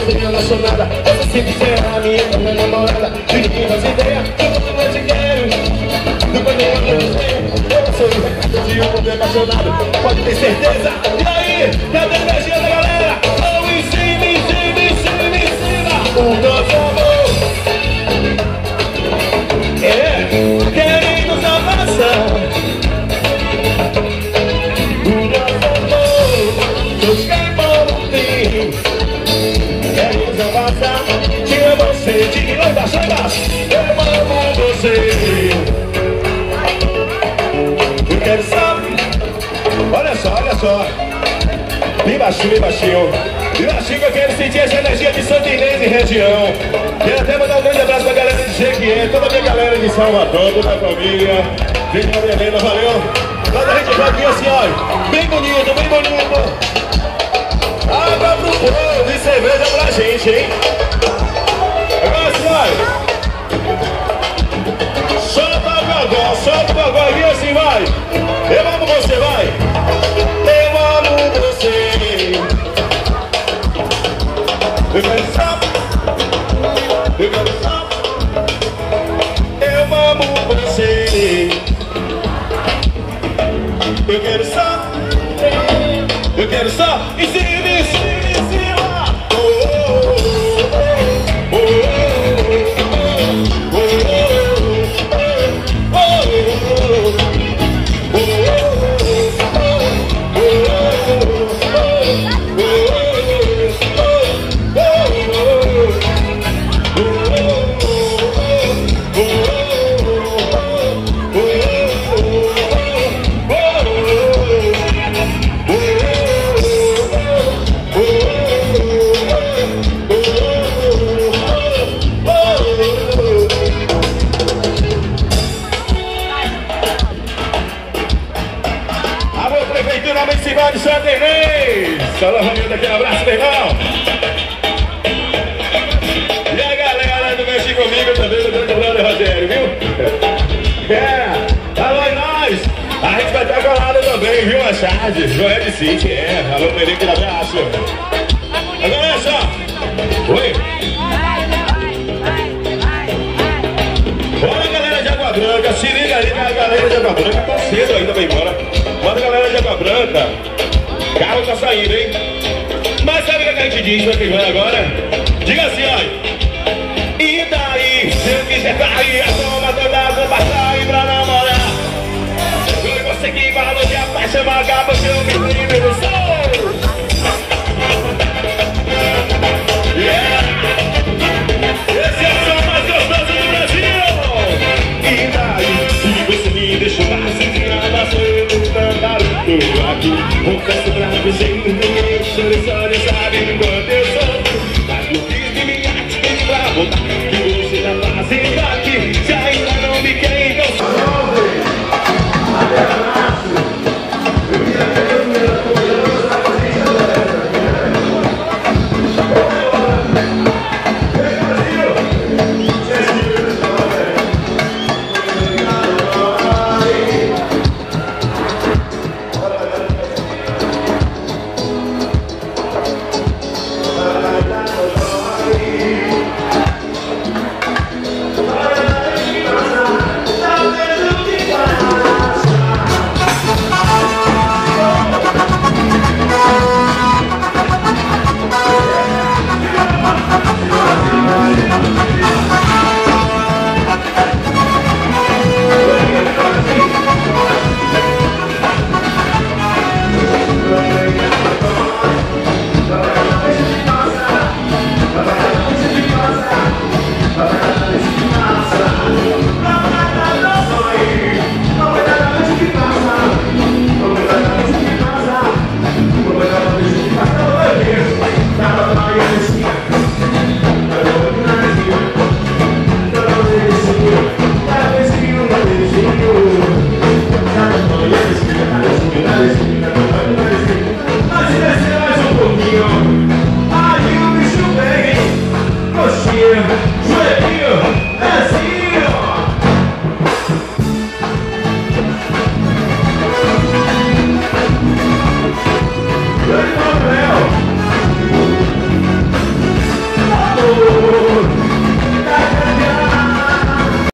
tenho apaixonada. Essa sempre será a minha namorada. Diga que faz ideia, eu te quero. Depois nem eu sou o recado de um homem apaixonado. Pode ter certeza. E aí, cadê a energia da galera? Oh, ensina, ensina, ensina, ensina o nosso amor. É, quem nos abraça. O nosso amor, Deus quem por ti. Quem nos abraça, tira você de lá embaixo, lá embaixo. Eu amo você. Eu quero saber. Olha só, olha só. Bem baixinho, bem baixinho. Bem baixinho que eu quero sentir essa energia de Santa Inês e região. Quero até mandar um grande abraço pra galera de Jequié, toda a minha galera de Salvador, toda a família. Vem com a Helena, valeu. Mas a gente vai vir assim, ó. Bem bonito, bem bonito. Água pro povo e cerveja pra gente, hein? Agora assim, vai. Solta o gogó, e assim vai. Eu amo você, vai. Eu amo você. Eu quero saber. Eu quero saber. Eu amo você. Eu quero só. Eu quero só. Em cima, em cima, em cima. Oh, oh, oh, oh, oh, Municipal de Santa Inês. Salve, Romildo, aquele abraço, meu irmão. E a galera do Mexe Comigo também, do grande brother Rogério, viu? É, alô e nós. A gente vai estar colado também, viu, mais tarde. Joel de City, alô, Felipe, aquele abraço. Agora olha só. Oi. Bora, galera de Água Branca, se liga aí, a galera de Água Branca tá cedo ainda, vai embora. Bora, galera de Água Branca. Carro tá saindo, hein? Mas sabe o que a gente diz pra quem vai agora? Diga assim, ó. E daí, se eu quiser cair, a toma toda a passar e pra namorar. Foi você que falou que a paixão acaba, se eu me livre do sol. Yeah! Esse é o som mais gostoso do Brasil! E daí, se você me deixou assim, nada sou eu lutando aqui. Confesso pra você, ninguém só sabe quanto eu sou. Mas não fiz de minha atitude pra voltar, que você tá fazendo aqui. Se ainda não me quer, então só Aí o bicho vem, coxinha.